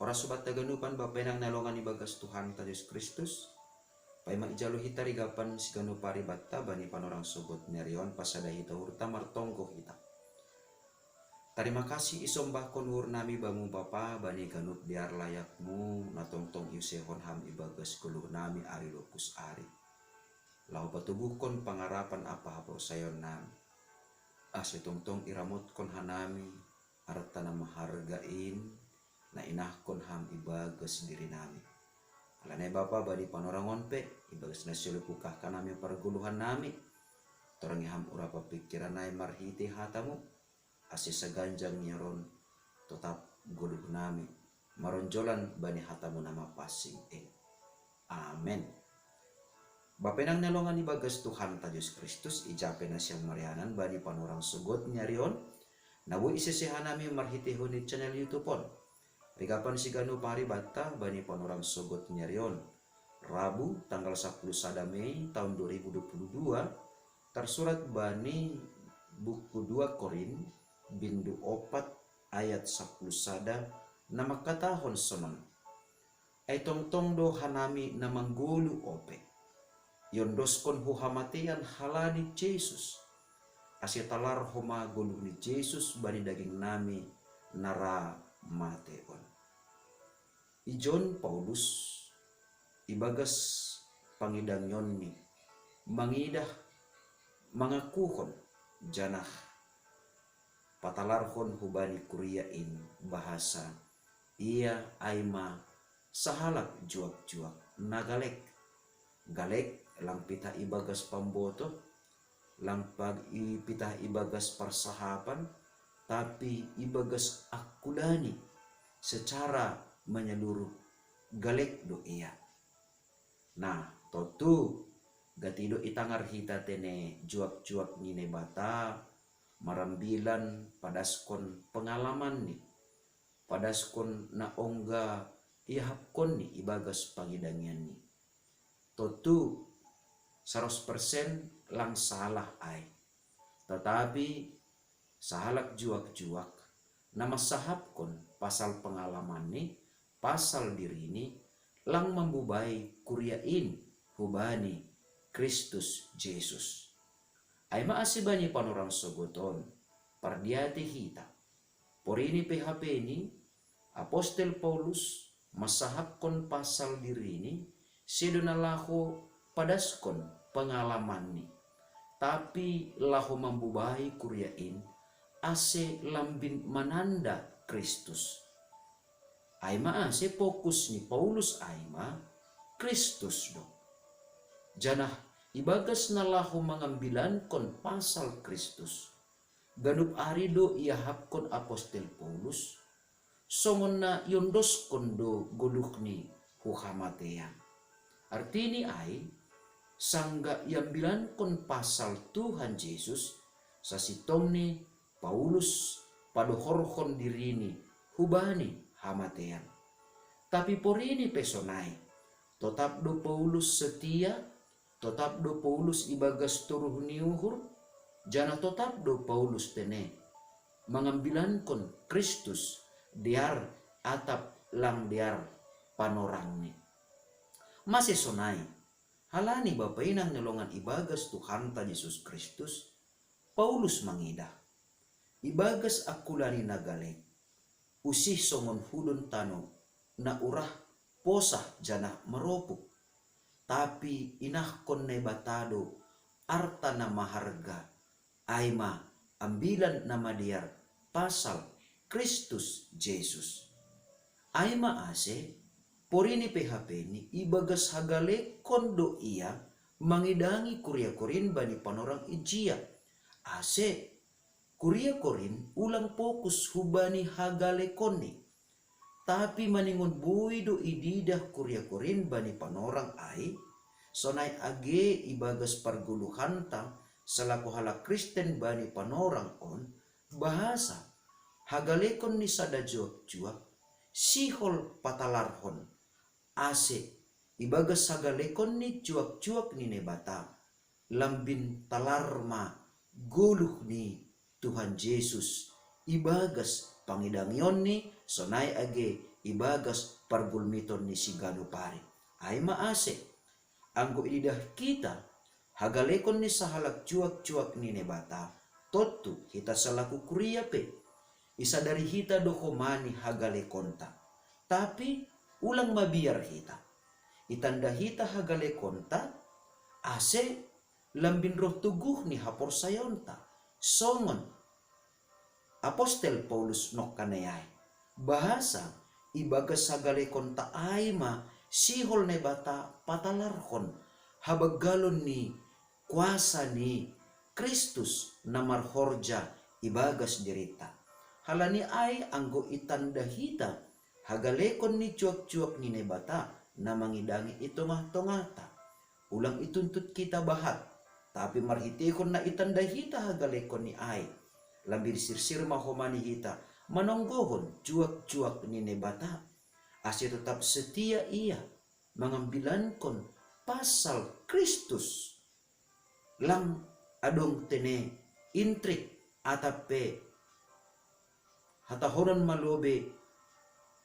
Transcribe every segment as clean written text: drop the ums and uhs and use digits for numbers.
Ora sobat taganupan bapenang nalongan ibagas Tuhan ta Yesus Kristus. Pai maijalu hita rigapan siganu pari batta bani panorang sogot nerion pasada hita hurta martonggo hita. Terima kasih isombah konur nami bamu bapa bani ganup biar layakmu natongtong yusehon ham ibagas kuluh nami ari lupus ari. Lau batubukon pangarapan apa hapor sayon nami. Ase tongtong iramot kon hanami artana mahargain na inahkon ham ibagas diri nami. Alanay bapa bani panorangon pe ibagas na silupukah kanami parguluhan nami. Torangi ham urapa pikiran nai marhiti hatamu. Ase saganjang nyaron tetap guluh nami maronjolan bani hatamu nama pasing amen. Bapenang nelongan ibagas Tuhan ta Yesus Kristus ijape na siyang marianan bani panorang sugot nyarion nabu isesehan nami marhiti hunit channel YouTube on. Rigapan siganu pari batta bani panorang sugot nyarion Rabu tanggal 10 Mei tahun 2022 tersurat bani buku 2 Korin bindu 4 ayat 10 sada nama katahon sonon ay tongtong do hanami namanggulu ope yondoskon huhamatian halani Jesus asitalar homa gulu ni Jesus bani daging nami nara mateon. Ijon Paulus ibagas pangidang yonni mangidah mangakuhon janah patalarhon hubani kuriain bahasa ia aima sahalak juak-juak nagalek galek lang pita ibagas pamboto lang pag ipita ibagas persahapan tapi ibagas akulani secara menyeluruh galek do ia. Nah totu gatido itangar hita tene juak-juak nine bata marambilan padaskon pengalaman ni padaskon na ongga ihapkon ni ibagas pangidangyan ni totu 100% lang salah ay tetapi sahalak juak-juak na masahapkon pasal pengalaman ni pasal diri ni lang membubay kuryain hubani Kristus Jesus. Ay maasibani panorang sogoton pardiati hita porini PHP ni Apostel Paulus masahapkon pasal diri ni sidonalaho padaskon pengalaman ni tapi lahu membubahi kuryain ase lambin mananda Kristus. Ay maase fokus ni Paulus ay ma Kristus do janah ibagas na lahu mangambilan kon pasal Kristus. Ganup arido iahapkon Apostel Paulus. Songon na yondos kondo guluk ni huhamatean. Artini ay sangga iambilan kon pasal Tuhan Yesus sa sitong ni Paulus padohorhon dirini hubani hamatean. Tapi porini pesonai tetap do Paulus setia tetap do Paulus ibagas turuh niuhur jana tetap do Paulus tene mengambilan kon Kristus diar atap lang diar panorangni masih sonai halani bapainang nelongan ibagas Tuhan ta Yesus Kristus Paulus mangidah ibagas akulani nagalek usih songon hulun tano na urah posah jana meropuk tapi inahkon ne batado arta na maharga aima ambilan nama diar pasal Kristus Jesus. Aima ase porini PHP ni ibagas hagale kondo ia mangidangi kuria korin bani panorang ijia ase kuria korin ulang fokus hubani hagale koni tapi maningon buido ididah kuria korin bani panorang ai sonai age ibagas parguluhan ta selaku hala Kristen bani panorang on bahasa hagalekon ni sada juak-juak sihol patalarhon ase ibagas hagalekon ni juak-juak ni nebata lambin talarma guluh ni Tuhan Yesus ibagas pangidangyon ni sonay age ibagas pargulmiton ni si ganupari. Ay maase, anggo ididah kita, hagalekon ni sahalak cuak-cuak ni nebata, totu hita salaku kuria pe, isa dari hita dokomani hagalekonta. Tapi ulang mabiar hita, itanda hita hagalekonta, ase lambin roh tuguh ni hapor sayonta, songon Apostel Paulus nokkanayay, bahasa ibagas hagalekonta ayma sihol nebata patalarkon, habagalon ni kuasa ni Kristus na marhorja ibagas dirita. Halani ay anggo itanda hita hagalekon ni cuak-cuak ni nebata na mangidangi itongah-tongata. Ulang ituntut kita bahat, tapi marhitikon na itanda hita hagalekon ni ay. Lambir sirsir mahomani hita manonggohon cuak-cuak ni nebata. Asya tetap setia ia mengambilankon pasal Kristus lang adong tene intrik atape hatahonan malobe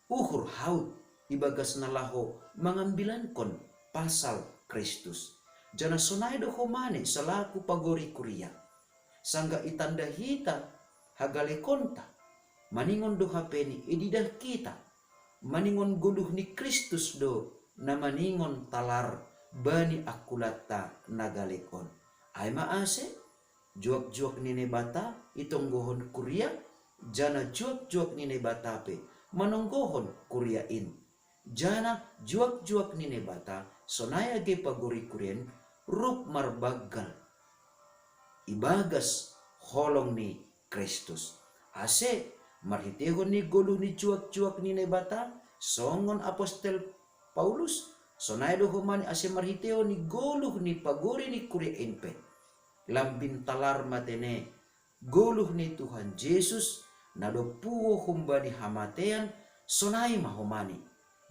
uhur haut ibagas nalaho mengambilankon pasal Kristus. Jana sonay do homane salaku pagori kuria. Sangga itanda hita hagalekonta maningon do hapeni ididah kita maningon guluh ni Kristus do na maningon talar bani akulata nagalekon. Ay maase juak-juak ni nebata itong gohon kuria, jana juak-juak ni nebata pe manonggohon kuriain. Jana juak-juak ni nebata sonaya ge paguri kurien rup marbagal ibagas holong ni Kristus. Ase marhitehon ni guluh ni juak-juak ni nebata songon Apostel Paulus sonay do humani ase marhitehon ni guluh ni paguri ni kuriain pe lambin talar matene guluh ni Tuhan Yesus na do puo humbani hamatean sonay mahomani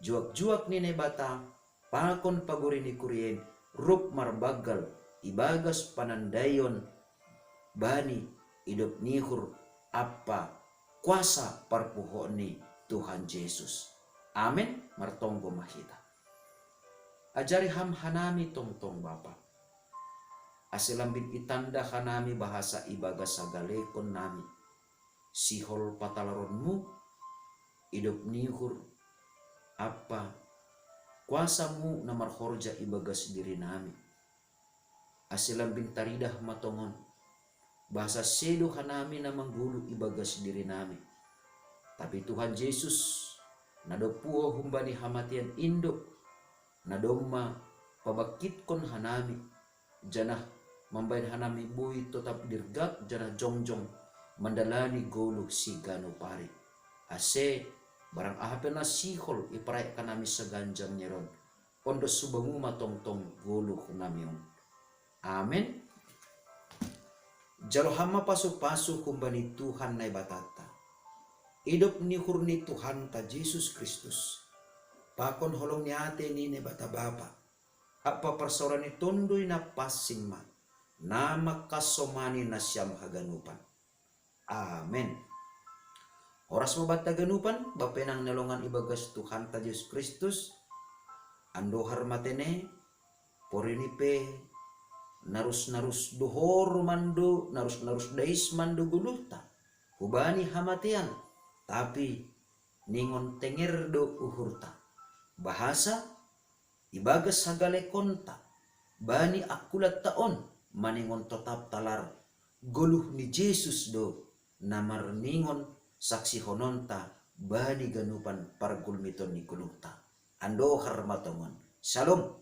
juak-juak ni nebata pakon paguri ni kurien rup marbagal ibagas panandayon bani idop nihur apa kuasa parpuho ni Tuhan Yesus. Amen. Martonggo mahita. Ajari ham hanami tongtong Bapa. Asilambin itanda hanami bahasa ibagas sagalekon nami. Sihol patalaronmu idop nihur apa kuasamu na marhorja ibagas diri nami. Asilambin taridah matongon bahasa sedo hanami na manggulu ibagas diri nami. Tapi Tuhan Yesus nadopuo humbani hamatian indo nadomma pabakitkon hanami janah mambayan hanami bui tetap dirgak janah jongjong mandalani gulu si ganupari. Ase barang ahape na sihol iparay kanami sa ganjang nyeron ondo subangu matongtong gulu kunamion. Amen. Jalo hama pasu-pasu kumbani Tuhan na ibatata. Idop ni hurni Tuhan ta Jesus Kristus. Pakon holong ni ate ni nebata bapa. Apa persoran ni tundoy na pasing ma. Nama kasomani na siyam haganupan. Amen. Oras mabata ganupan, bapenang nalongan ibagas Tuhan ta Jesus Kristus. Ando harmatene, porinipe, narus-narus duhor mando, narus-narus dais mando guluta. Hubani hamatian, tapi ningon tenger do uhurta. Bahasa, ibagas hagalekonta, bani akulat taon, maningon tetap talar. Guluh ni Jesus do, namar ningon saksi hononta, bani ganupan pargulmiton ni guluta. Ando harmatongon. Shalom.